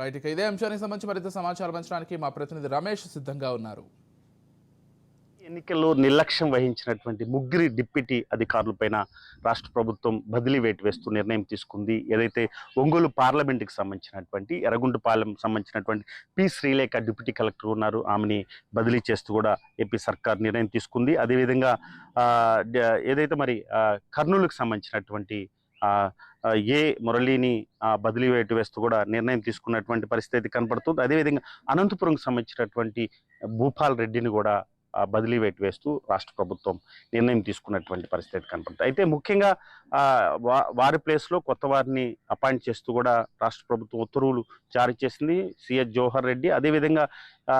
Right. ఇక ఇదే అంశానికి సంబంధించి మరింత సమాచారం పంచడానికి మా ప్రతినిధి రమేష్ సిద్ధంగా ఉన్నారు. ఎన్నికల్లో నిర్లక్ష్యం వహించినటువంటి ముగ్గురి డిప్యూటీ అధికారులపైన రాష్ట్ర ప్రభుత్వం బదిలీ వేటు వేస్తూ నిర్ణయం తీసుకుంది. ఏదైతే ఒంగోలు పార్లమెంటుకి సంబంధించినటువంటి ఎర్రగుంటపాలెం సంబంధించినటువంటి పి శ్రీలేఖ డిప్యూటీ కలెక్టర్ ఉన్నారు, ఆమెని బదిలీ చేస్తూ కూడా ఏపీ సర్కార్ నిర్ణయం తీసుకుంది. అదేవిధంగా ఏదైతే మరి కర్నూలుకు సంబంధించినటువంటి ఏ మురళిని బదిలీ వేటు వేస్తూ కూడా నిర్ణయం తీసుకున్నటువంటి పరిస్థితి కనపడుతుంది. అదేవిధంగా అనంతపురంకి సంబంధించినటువంటి భూపాల్ రెడ్డిని కూడా బదిలీ వేటు వేస్తూ రాష్ట్ర ప్రభుత్వం నిర్ణయం తీసుకున్నటువంటి పరిస్థితి కనపడుతుంది. అయితే ముఖ్యంగా వారి ప్లేస్లో కొత్త వారిని అపాయింట్ చేస్తూ కూడా రాష్ట్ర ప్రభుత్వం ఉత్తర్వులు జారీ చేసింది. సిఎస్ జవహర్ రెడ్డి, అదేవిధంగా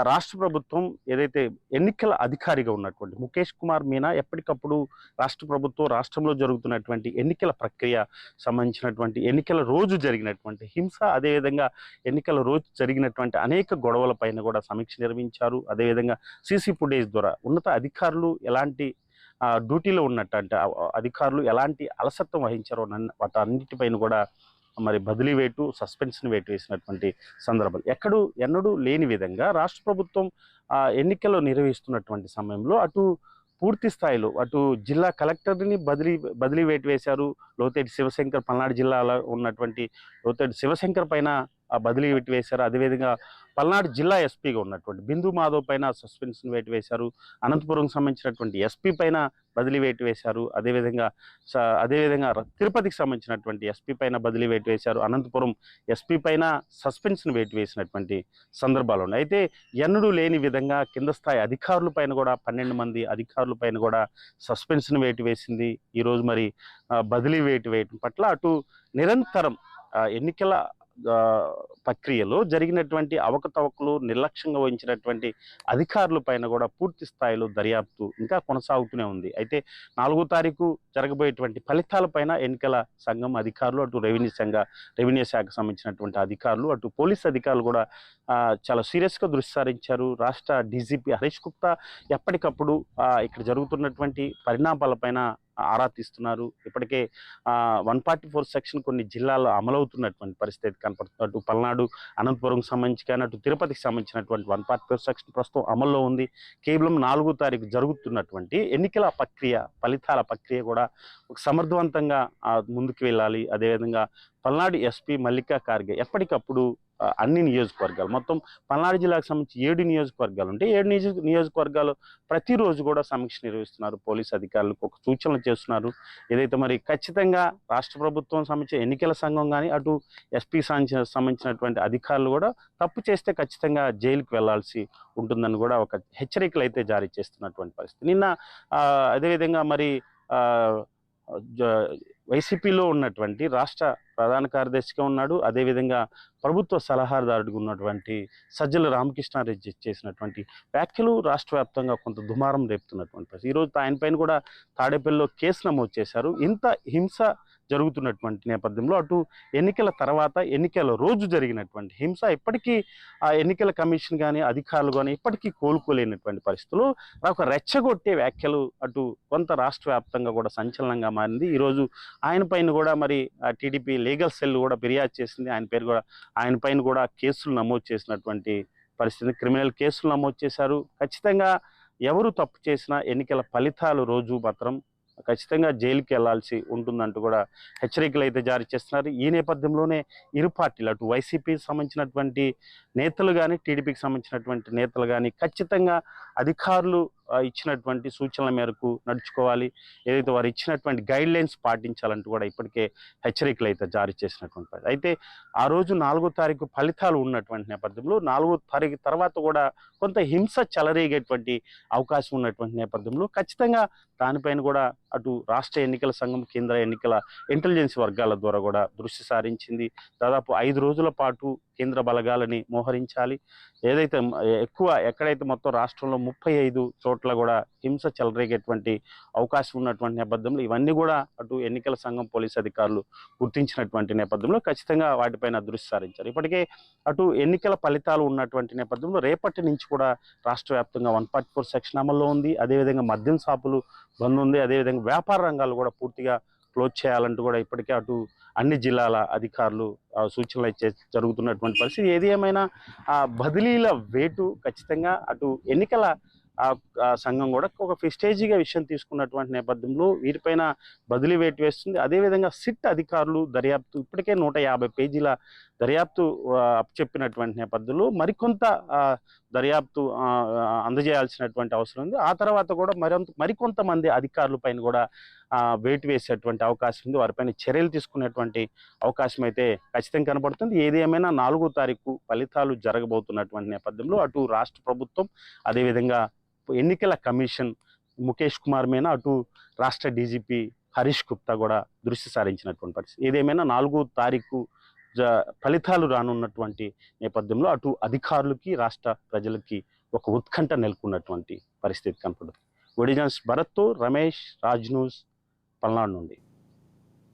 రాష్ట్ర ప్రభుత్వం ఏదైతే ఎన్నికల అధికారిగా ఉన్నటువంటి ముఖేష్ కుమార్ మీనా ఎప్పటికప్పుడు రాష్ట్ర ప్రభుత్వం రాష్ట్రంలో జరుగుతున్నటువంటి ఎన్నికల ప్రక్రియ సంబంధించినటువంటి ఎన్నికల రోజు జరిగినటువంటి హింస, అదేవిధంగా ఎన్నికల రోజు జరిగినటువంటి అనేక గొడవల పైన కూడా సమీక్ష నిర్వహించారు. అదేవిధంగా సీసీ ఫుటేజ్ ద్వారా ఉన్నత అధికారులు ఎలాంటి డ్యూటీలో ఉన్నట్టు అంటే అధికారులు ఎలాంటి అలసత్వం వహించారో వాటన్నిటిపైన కూడా మరి బదిలీ వేటు, సస్పెన్షన్ వేటు వేసినటువంటి సందర్భాలు ఎన్నడూ లేని విధంగా రాష్ట్ర ప్రభుత్వం ఎన్నికలు నిర్వహిస్తున్నటువంటి సమయంలో అటు పూర్తి స్థాయిలో అటు జిల్లా కలెక్టర్ని బదిలీ వేటు వేశారు. లోతేటి శివశంకర్, పల్నాడు జిల్లాలో ఉన్నటువంటి లోతేటి శివశంకర్ పైన బదిలీ వేటు వేశారు. అదేవిధంగా పల్నాడు జిల్లా ఎస్పీగా ఉన్నటువంటి బిందు మాధవ్ పైన సస్పెన్షన్ వేటు వేశారు. అనంతపురంకి సంబంధించినటువంటి ఎస్పీ పైన బదిలీ వేటు వేశారు. అదేవిధంగా తిరుపతికి సంబంధించినటువంటి ఎస్పీ పైన బదిలీ వేటు వేశారు. అనంతపురం ఎస్పీ పైన సస్పెన్షన్ వేటు వేసినటువంటి సందర్భాలు ఉన్నాయి. అయితే ఎన్నడూ లేని విధంగా కింద స్థాయి అధికారుల పైన కూడా 12 మంది అధికారుల పైన కూడా సస్పెన్షన్ వేటు వేసింది. ఈరోజు మరి బదిలీ వేటు వేయటం పట్ల అటు నిరంతరం ఎన్నికల ప్రక్రియలో జరిగినటువంటి అవకతవకలు, నిర్లక్ష్యంగా వహించినటువంటి అధికారుల పైన కూడా పూర్తి స్థాయిలో దర్యాప్తు ఇంకా కొనసాగుతూనే ఉంది. అయితే 4వ తారీఖు జరగబోయేటువంటి ఫలితాలపైన ఎన్నికల సంఘం అధికారులు, అటు రెవెన్యూ శాఖకు సంబంధించినటువంటి అధికారులు, అటు పోలీస్ అధికారులు కూడా చాలా సీరియస్గా దృష్టి సారించారు. రాష్ట్ర డీజీపీ హరీష్ గుప్తా ఎప్పటికప్పుడు ఇక్కడ జరుగుతున్నటువంటి పరిణామాలపైన ఆరా తీస్తున్నారు. ఇప్పటికే 144 సెక్షన్ కొన్ని జిల్లాల్లో అమలవుతున్నటువంటి పరిస్థితి కనపడుతుంది. అటు పల్నాడు, అనంతపురం సంబంధించి కానీ అటు తిరుపతికి సంబంధించినటువంటి 144 సెక్షన్ ప్రస్తుతం అమల్లో ఉంది. కేవలం 4వ తారీఖు జరుగుతున్నటువంటి ఎన్నికల ప్రక్రియ, ఫలితాల ప్రక్రియ కూడా సమర్థవంతంగా ముందుకు వెళ్ళాలి. అదేవిధంగా పల్నాడు ఎస్పీ మల్లికా ఖార్గే ఎప్పటికప్పుడు అన్ని నియోజకవర్గాలు, మొత్తం పల్నాడు జిల్లాకు సంబంధించి 7 నియోజకవర్గాలు ఉంటే 7 నియోజకవర్గాలు ప్రతిరోజు కూడా సమీక్ష నిర్వహిస్తున్నారు. పోలీస్ అధికారులకు ఒక సూచనలు చేస్తున్నారు. ఏదైతే మరి ఖచ్చితంగా రాష్ట్ర ప్రభుత్వం సంబంధించిన ఎన్నికల సంఘం కానీ అటు ఎస్పీ సంబంధించినటువంటి అధికారులు కూడా తప్పు చేస్తే ఖచ్చితంగా జైలుకి వెళ్లాల్సి ఉంటుందని కూడా ఒక హెచ్చరికలు అయితే జారీ చేస్తున్నటువంటి పరిస్థితి. నిన్న అదేవిధంగా మరి వైసీపీలో ఉన్నటువంటి రాష్ట్ర ప్రధాన కార్యదర్శిగా ఉన్నాడు, అదేవిధంగా ప్రభుత్వ సలహాదారుడిగా ఉన్నటువంటి సజ్జల రామకృష్ణారెడ్డి చేసినటువంటి వ్యాఖ్యలు రాష్ట్ర వ్యాప్తంగా కొంత దుమారం రేపుతున్నటువంటి పరిస్థితి. ఈరోజు ఆయన పైన కూడా తాడేపల్లిలో కేసు నమోదు చేశారు. ఇంత హింస జరుగుతున్నటువంటి నేపథ్యంలో అటు ఎన్నికల తర్వాత ఎన్నికల రోజు జరిగినటువంటి హింస ఇప్పటికీ ఎన్నికల కమిషన్ కానీ అధికారులు కానీ ఇప్పటికీ కోలుకోలేనటువంటి పరిస్థితులు ఒక రెచ్చగొట్టే వ్యాఖ్యలు అటు కొంత రాష్ట్ర వ్యాప్తంగా కూడా సంచలనంగా మారింది. ఈరోజు ఆయన పైన కూడా మరి టీడీపీ లీగల్ సెల్ కూడా ఫిర్యాదు చేసింది. ఆయన పైన కూడా కేసులు నమోదు చేసినటువంటి పరిస్థితి, క్రిమినల్ కేసులు నమోదు చేశారు. ఖచ్చితంగా ఎవరు తప్పు చేసినా ఎన్నికల ఫలితాలు రోజు మాత్రం ఖచ్చితంగా జైలుకి వెళ్లాల్సి ఉంటుందంటూ కూడా హెచ్చరికలు అయితే జారీ చేస్తున్నారు. ఈ నేపథ్యంలోనే ఇరు పార్టీలు అటు వైసీపీకి సంబంధించినటువంటి నేతలు కానీ టీడీపీకి సంబంధించినటువంటి నేతలు కానీ ఖచ్చితంగా అధికారులు ఇచ్చినటువంటి సూచనల మేరకు నడుచుకోవాలి, ఏదైతే వారు ఇచ్చినటువంటి గైడ్ లైన్స్ పాటించాలంటూ కూడా ఇప్పటికే హెచ్చరికలు అయితే జారీ చేసినటువంటి. అయితే ఆ రోజు 4వ తారీఖు ఫలితాలు ఉన్నటువంటి నేపథ్యంలో 4వ తారీఖు తర్వాత కూడా కొంత హింస చెలరేగేటువంటి అవకాశం ఉన్నటువంటి నేపథ్యంలో ఖచ్చితంగా దానిపైన కూడా అటు రాష్ట్ర ఎన్నికల సంఘం, కేంద్ర ఎన్నికల ఇంటెలిజెన్స్ వర్గాల ద్వారా కూడా దృష్టి సారించింది. దాదాపు 5 రోజుల పాటు కేంద్ర బలగాలని మోహరించాలి. ఏదైతే ఎక్కడైతే మొత్తం రాష్ట్రంలో 35 చోట్ల కూడా హింస చెలరేగేటువంటి అవకాశం ఉన్నటువంటి నేపథ్యంలో ఇవన్నీ కూడా అటు ఎన్నికల సంఘం, పోలీస్ అధికారులు గుర్తించినటువంటి నేపథ్యంలో ఖచ్చితంగా వాటిపైన దృష్టి సారించారు. ఇప్పటికే అటు ఎన్నికల ఫలితాలు ఉన్నటువంటి నేపథ్యంలో రేపటి నుంచి కూడా రాష్ట్ర వ్యాప్తంగా 144 సెక్షన్ అమల్లో ఉంది. అదేవిధంగా మద్యం షాపులు బంద్ ఉంది. అదేవిధంగా వ్యాపార రంగాలు కూడా పూర్తిగా క్లోజ్ చేయాలంటూ కూడా ఇప్పటికే అటు అన్ని జిల్లాల అధికారులు సూచనలు ఇచ్చే జరుగుతున్నటువంటి పరిస్థితి. ఏది ఏమైనా బదిలీల వేటు ఖచ్చితంగా అటు ఎన్నికల సంఘం కూడా ఒక ప్రెస్టేజీగా విషయం తీసుకున్నటువంటి నేపథ్యంలో వీరిపైన బదిలీ వేటు వేస్తుంది. అదేవిధంగా సిట్ అధికారులు దర్యాప్తు ఇప్పటికే 150 పేజీల దర్యాప్తు అప్పచెప్పినటువంటి నేపథ్యంలో మరికొంత దర్యాప్తు అందజేయాల్సినటువంటి అవసరం ఉంది. ఆ తర్వాత కూడా మరికొంతమంది అధికారుల పైన కూడా వేటు వేసేటువంటి అవకాశం ఉంది. వారిపైన చర్యలు తీసుకునేటువంటి అవకాశం అయితే ఖచ్చితంగా కనబడుతుంది. ఏది ఏమైనా 4వ తారీఖు ఫలితాలు జరగబోతున్నటువంటి నేపథ్యంలో అటు రాష్ట్ర ప్రభుత్వం, అదేవిధంగా ఎన్నికల కమిషన్ ముఖేష్ కుమార్ మీద, అటు రాష్ట్ర డీజీపీ హరీష్ గుప్తా కూడా దృష్టి సారించినటువంటి పరిస్థితి. ఏదేమైనా 4వ తారీఖు ఫలితాలు రానున్నటువంటి నేపథ్యంలో అటు అధికారులకి రాష్ట్ర ప్రజలకి ఒక ఉత్కంఠ నెలకొన్నటువంటి పరిస్థితి కనపడుతుంది. ఒడిజన్స్ భరత్తో రమేష్, రాజ్ న్యూస్, పల్నాడు నుండి.